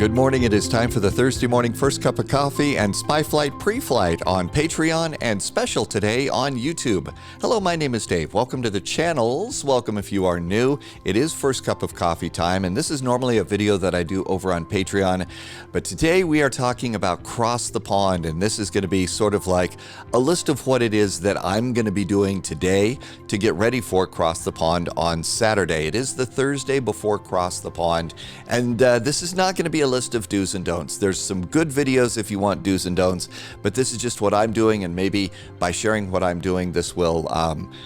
Good morning. It is time for the Thursday morning first cup of coffee and Spy Flight pre-flight on Patreon and special today on YouTube. Hello, my name is Dave. Welcome to the channels. Welcome if you are new. It is first cup of coffee time, and this is normally a video that I do over on Patreon. But today we are talking about Cross the Pond, and this is going to be sort of like a list of what it is that I'm going to be doing today to get ready for Cross the Pond on Saturday. It is the Thursday before Cross the Pond, and this is not going to be a list of do's and don'ts. There's some good videos if you want do's and don'ts, but this is just what I'm doing, and maybe by sharing what I'm doing, this will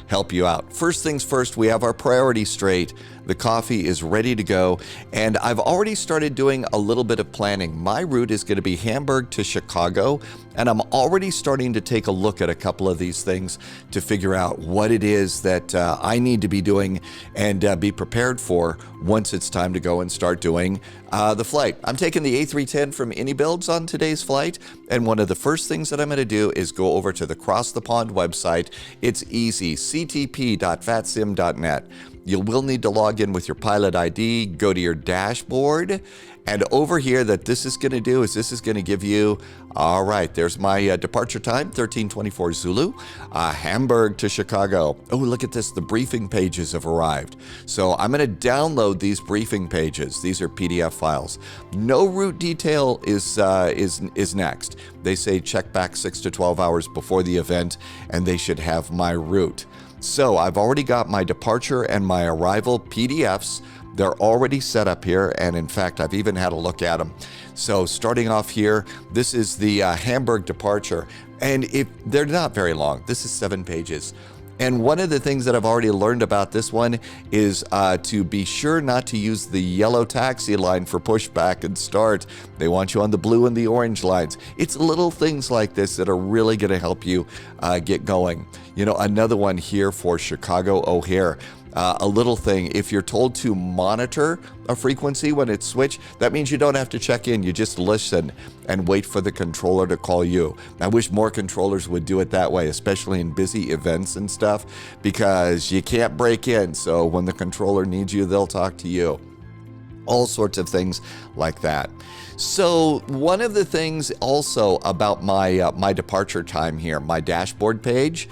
help you out. First things first, we have our priorities straight. The coffee is ready to go, and I've already started doing a little bit of planning. My route is going to be Hamburg to Chicago, and I'm already starting to take a look at a couple of these things to figure out what it is that I need to be doing and be prepared for once it's time to go and start doing the flight. I'm taking the A310 from AnyBuilds on today's flight, and one of the first things that I'm going to do is go over to the Cross the Pond website. It's easy, ctp.vatsim.net. You will need to log in with your pilot ID, go to your dashboard, and over here that this is going to do is this is going to give you, all right, there's my departure time, 13:24 Zulu, Hamburg to Chicago. Oh, look at this, the briefing pages have arrived. So I'm going to download these briefing pages. These are PDF files. No route detail is next. They say check back 6 to 12 hours before the event, and they should have my route. So I've already got my departure and my arrival PDFs. They're already set up here, and in fact, I've even had a look at them. So starting off here, this is the Hamburg departure, and if they're not very long, this is 7 pages. And one of the things that I've already learned about this one is to be sure not to use the yellow taxi line for pushback and start. They want you on the blue and the orange lines. It's little things like this that are really going to help you get going. You know, another one here for Chicago O'Hare. A little thing, if you're told to monitor a frequency when it's switched, that means you don't have to check in. You just listen and wait for the controller to call you. I wish more controllers would do it that way, especially in busy events and stuff, because you can't break in. So when the controller needs you, they'll talk to you. All sorts of things like that. So one of the things also about my departure time here, my dashboard page,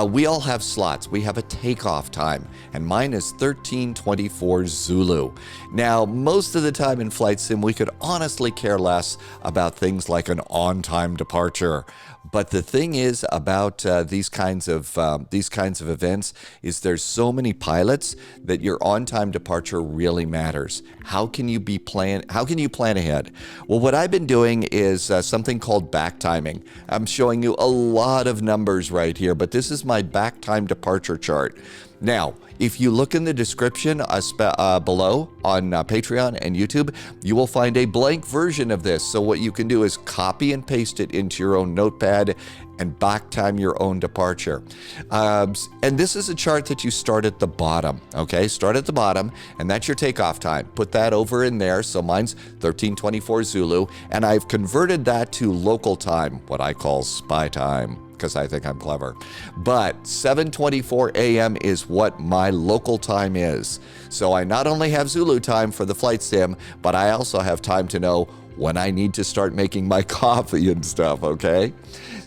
we all have slots. We have a takeoff time, and mine is 13:24 Zulu. Now, most of the time in Flight Sim, we could honestly care less about things like an on-time departure. But the thing is about these kinds of events is there's so many pilots that your on-time departure really matters. How can you plan ahead? Well, what I've been doing is something called backtiming. I'm showing you a lot of numbers right here, but this is my back time departure chart. Now, if you look in the description below on Patreon and YouTube, you will find a blank version of this. So what you can do is copy and paste it into your own notepad and back time your own departure. And this is a chart that you start at the bottom, okay? Start at the bottom, and that's your takeoff time. Put that over in there. So mine's 13:24 Zulu, and I've converted that to local time, what I call spy time, because I think I'm clever. But 7:24 a.m. is what my local time is. So I not only have Zulu time for the flight sim, but I also have time to know when I need to start making my coffee and stuff, okay?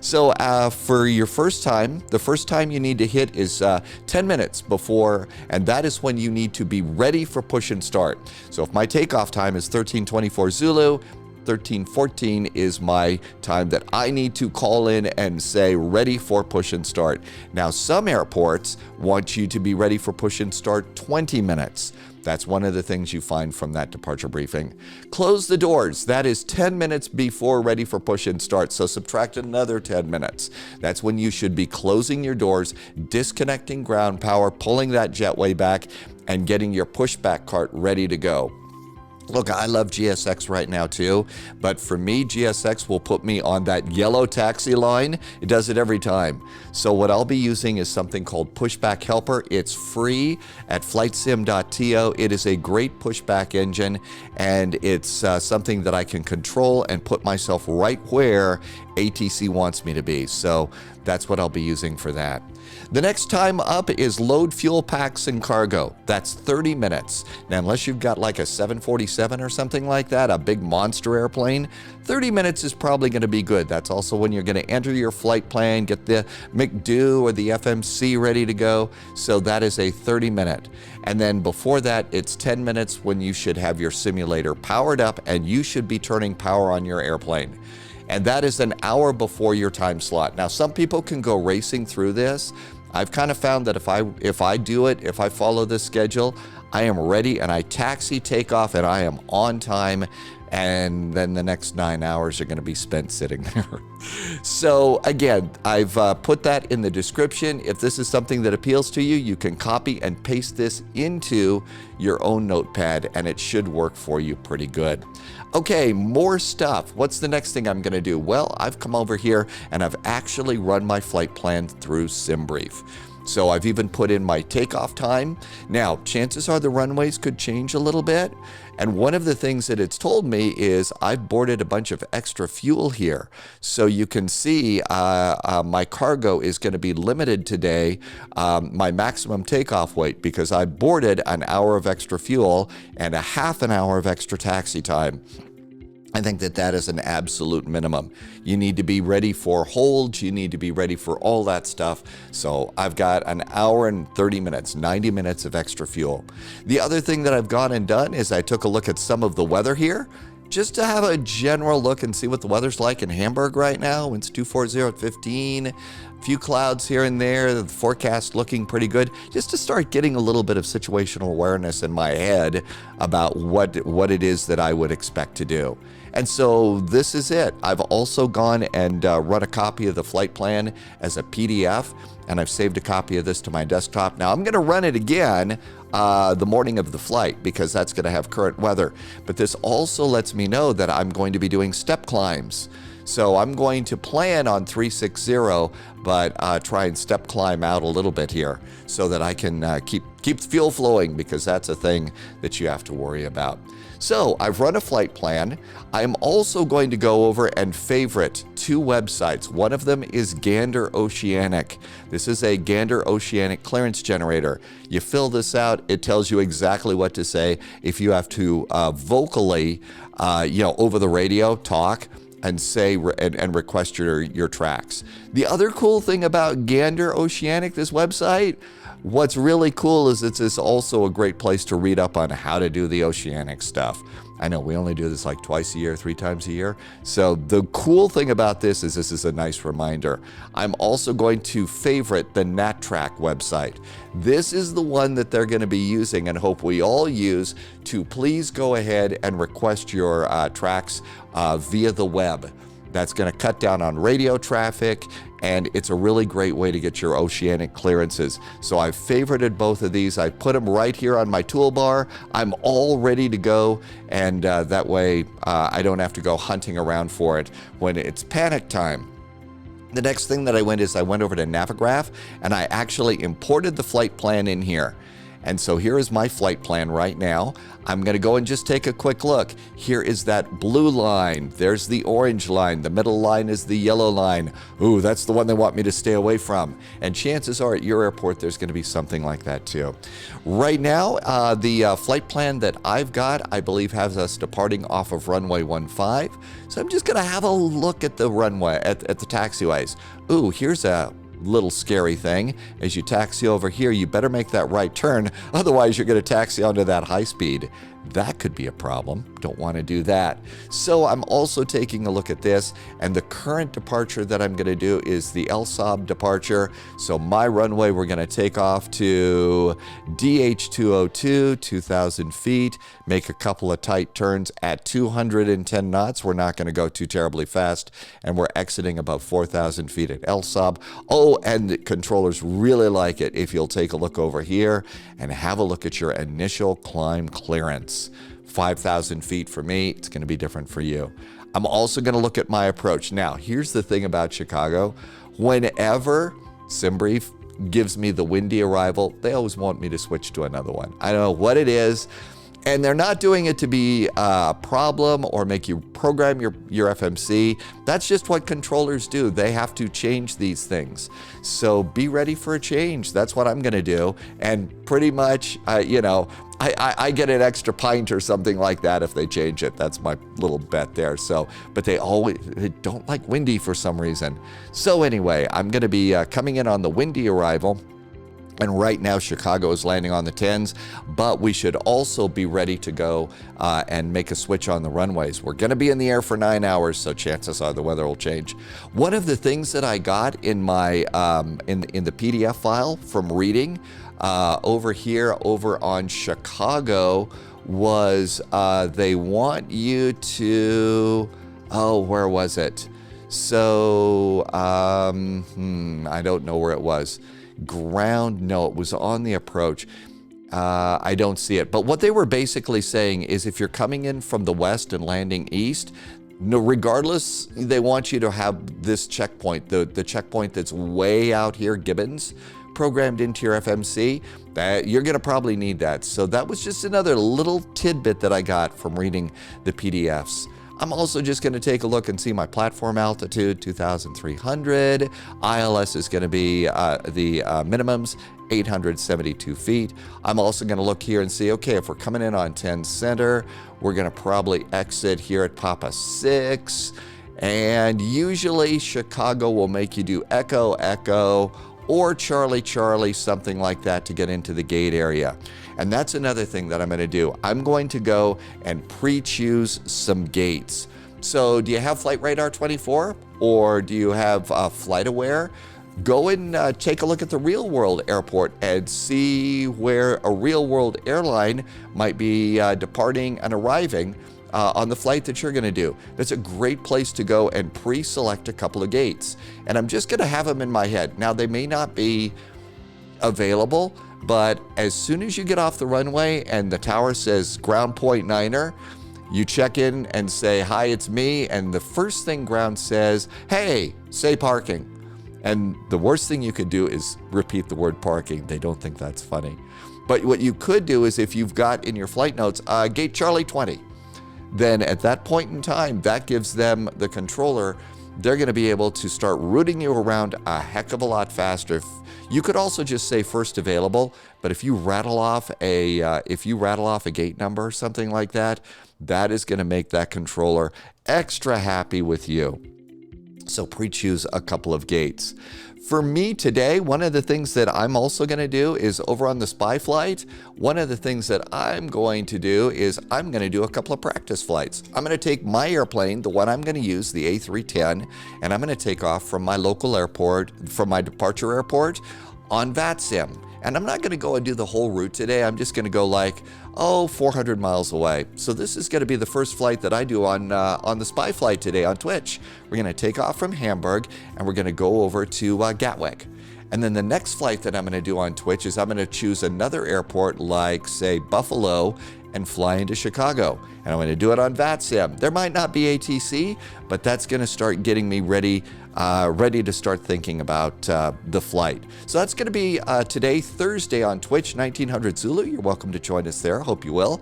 So for your first time, the first time you need to hit is 10 minutes before, and that is when you need to be ready for push and start. So if my takeoff time is 13:24 Zulu, 13:14 is my time that I need to call in and say ready for push and start. Now, some airports want you to be ready for push and start 20 minutes. That's one of the things you find from that departure briefing. Close the doors. That is 10 minutes before ready for push and start. So subtract another 10 minutes. That's when you should be closing your doors, disconnecting ground power, pulling that jetway back, and getting your pushback cart ready to go. Look, I love GSX right now too, but for me, GSX will put me on that yellow taxi line. It does it every time. So what I'll be using is something called Pushback Helper. It's free at flightsim.to. It is a great pushback engine, and it's something that I can control and put myself right where ATC wants me to be. So that's what I'll be using for that. The next time up is load fuel packs and cargo. That's 30 minutes. Now, unless you've got like a 747 or something like that, a big monster airplane, 30 minutes is probably going to be good. That's also when you're going to enter your flight plan, get the McDo or the FMC ready to go. So that is a 30-minute. And then before that, it's 10 minutes when you should have your simulator powered up and you should be turning power on your airplane. And that is an hour before your time slot. Now, some people can go racing through this. I've kind of found that if I do it, if I follow this schedule, I am ready and I taxi, take off, and I am on time. And then the next 9 hours are going to be spent sitting there. So again, I've put that in the description. If this is something that appeals to you, you can copy and paste this into your own notepad and it should work for you pretty good. Okay, more stuff. What's the next thing I'm going to do? Well, I've come over here and I've actually run my flight plan through SimBrief. So I've even put in my takeoff time. Now, chances are the runways could change a little bit. And one of the things that it's told me is I've boarded a bunch of extra fuel here. So you can see my cargo is going to be limited today, my maximum takeoff weight, because I boarded an hour of extra fuel and a half an hour of extra taxi time. I think that that is an absolute minimum. You need to be ready for holds. You need to be ready for all that stuff. So I've got an hour and 30 minutes, 90 minutes of extra fuel. The other thing that I've gone and done is I took a look at some of the weather here, just to have a general look and see what the weather's like in Hamburg right now. Winds 240 at 15, a few clouds here and there, the forecast looking pretty good, just to start getting a little bit of situational awareness in my head about what it is that I would expect to do. And so this is it. I've also gone and run a copy of the flight plan as a PDF, and I've saved a copy of this to my desktop. Now I'm going to run it again the morning of the flight because that's going to have current weather. But this also lets me know that I'm going to be doing step climbs. So I'm going to plan on 360, but try and step climb out a little bit here so that I can keep the fuel flowing, because that's a thing that you have to worry about. So I've run a flight plan. I'm also going to go over and favorite two websites. One of them is Gander Oceanic. This is a Gander Oceanic clearance generator. You fill this out, it tells you exactly what to say. If you have to vocally, over the radio, talk and say and request your tracks. The other cool thing about Gander Oceanic, this website, what's really cool is it's also a great place to read up on how to do the oceanic stuff. I know we only do this like twice a year, 3 times a year. So the cool thing about this is a nice reminder. I'm also going to favorite the NAT Track website. This is the one that they're going to be using and hope we all use to please go ahead and request your tracks via the web. That's going to cut down on radio traffic, and it's a really great way to get your oceanic clearances. So I've favorited both of these. I put them right here on my toolbar. I'm all ready to go, and that way I don't have to go hunting around for it when it's panic time. The next thing that I went over to Navigraph, and I actually imported the flight plan in here. And so here is my flight plan right now. I'm going to go and just take a quick look. Here is that blue line. There's the orange line. The middle line is the yellow line. Ooh, that's the one they want me to stay away from. And chances are at your airport, there's going to be something like that too. Right now, the flight plan that I've got, I believe, has us departing off of runway 15. So I'm just going to have a look at the runway, at the taxiways. Ooh, here's a little scary thing. As you taxi over here, you better make that right turn, otherwise you're going to taxi onto that high speed. That could be a problem. Don't want to do that. So I'm also taking a look at this, and the current departure that I'm going to do is the LSOB departure. So my runway, we're going to take off to DH202, 2,000 feet, make a couple of tight turns at 210 knots. We're not going to go too terribly fast, and we're exiting about 4,000 feet at LSOB. Oh, and the controllers really like it if you'll take a look over here and have a look at your initial climb clearance. 5,000 feet for me, it's going to be different for you. I'm also going to look at my approach. Now, here's the thing about Chicago. Whenever SimBrief gives me the windy arrival, they always want me to switch to another one. I don't know what it is. And they're not doing it to be a problem or make you program your FMC. That's just what controllers do. They have to change these things. So be ready for a change. That's what I'm going to do. And pretty much, you know, I get an extra pint or something like that if they change it. That's my little bet there. So, but they don't like windy for some reason. So anyway, I'm going to be coming in on the windy arrival. And right now, Chicago is landing on the 10s, but we should also be ready to go and make a switch on the runways. We're going to be in the air for 9 hours, so chances are the weather will change. One of the things that I got in my in the PDF file from reading over here over on Chicago was they want you to, where was it? So I don't know where it was. Ground, no, it was on the approach. I don't see it. But what they were basically saying is if you're coming in from the west and landing east, no, regardless, they want you to have this checkpoint, the checkpoint that's way out here, Gibbons, programmed into your FMC. That you're going to probably need that. So that was just another little tidbit that I got from reading the PDFs. I'm also just going to take a look and see my platform altitude, 2,300. ILS is going to be the minimums, 872 feet. I'm also going to look here and see, okay, if we're coming in on 10 center, we're going to probably exit here at Papa 6. And usually Chicago will make you do Echo, Echo, or Charlie, Charlie, something like that to get into the gate area. And that's another thing that I'm going to do. I'm going to go and pre-choose some gates. So do you have Flight Radar 24 or do you have Flight Aware? Go and take a look at the real world airport and see where a real world airline might be departing and arriving on the flight that you're going to do. That's a great place to go and pre-select a couple of gates. And I'm just going to have them in my head. Now, they may not be available, but as soon as you get off the runway and the tower says ground point Niner, you check in and say, hi, it's me. And the first thing ground says, hey, say parking. And the worst thing you could do is repeat the word parking. They don't think that's funny. But what you could do is if you've got in your flight notes, gate Charlie 20, then at that point in time, that gives them the controller. They're going to be able to start routing you around a heck of a lot faster. You could also just say first available, but if you rattle off a gate number or something like that, that is going to make that controller extra happy with you. So pre-choose a couple of gates. For me today, one of the things that I'm also going to do is over on the Spy flight, one of the things that I'm going to do is I'm going to do a couple of practice flights. I'm going to take my airplane, the one I'm going to use, the A310, and I'm going to take off from my local airport, from my departure airport on VATSIM. And I'm not going to go and do the whole route today. I'm just going to go like, 400 miles away. So this is going to be the first flight that I do on the Spy flight today on Twitch. We're going to take off from Hamburg and we're going to go over to Gatwick. And then the next flight that I'm going to do on Twitch is I'm going to choose another airport like, say, Buffalo and fly into Chicago. And I'm going to do it on VATSIM. There might not be ATC, but that's going to start getting me ready to start thinking about the flight. So that's going to be today, Thursday on Twitch, 1900 Zulu. You're welcome to join us there. I hope you will.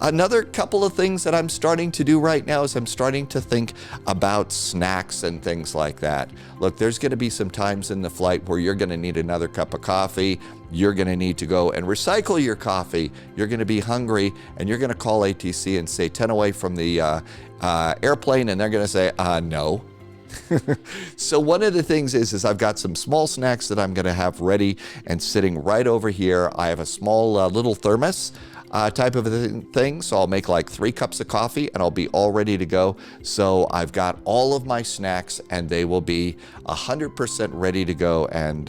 Another couple of things that I'm starting to do right now is I'm starting to think about snacks and things like that. Look, there's going to be some times in the flight where you're going to need another cup of coffee. You're going to need to go and recycle your coffee. You're going to be hungry and you're going to call ATC and say 10 away from the airplane, and they're going to say, no. So one of the things is I've got some small snacks that I'm going to have ready and sitting right over here. I have a small little thermos type of a thing. So I'll make like 3 cups of coffee and I'll be all ready to go. So I've got all of my snacks and they will be 100% ready to go. And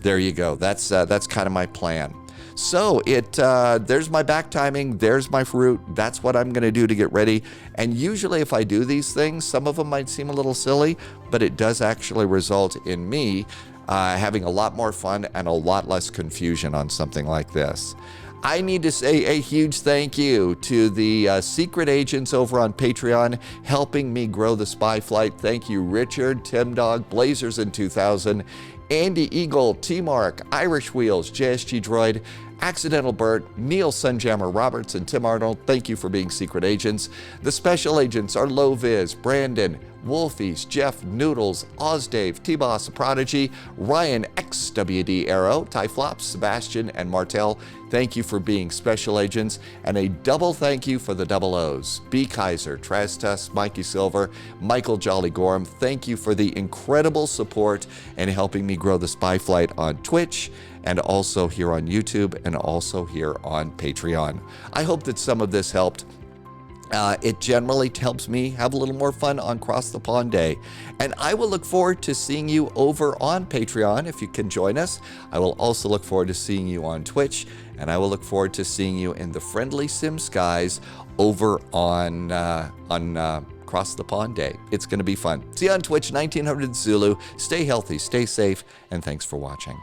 there you go. That's kind of my plan. So there's my back timing, there's my route, that's what I'm going to do to get ready. And usually if I do these things, some of them might seem a little silly, but it does actually result in me having a lot more fun and a lot less confusion on something like this. I need to say a huge thank you to the secret agents over on Patreon helping me grow the Spy flight. Thank you, Richard, Tim Dog, Blazers in 2000, Andy Eagle, T-Mark, Irish Wheels, JSG Droid, Accidental Bert, Neil Sunjammer Roberts, and Tim Arnold, thank you for being secret agents. The special agents are Low Viz, Brandon, Wolfies, Jeff, Noodles, Ozdave, T-Boss, Prodigy, Ryan, XWD Arrow, Tyflops, Sebastian, and Martel. Thank you for being special agents, and a double thank you for the double O's. B. Kaiser, Trastus, Mikey Silver, Michael Jolly Gorham, thank you for the incredible support and helping me grow the Spy Flight on Twitch, and also here on YouTube, and also here on Patreon. I hope that some of this helped. It generally helps me have a little more fun on Cross the Pond Day. And I will look forward to seeing you over on Patreon if you can join us. I will also look forward to seeing you on Twitch, and I will look forward to seeing you in the friendly sim skies over on Cross the Pond Day. It's going to be fun. See you on Twitch, 1900 Zulu. Stay healthy, stay safe, and thanks for watching.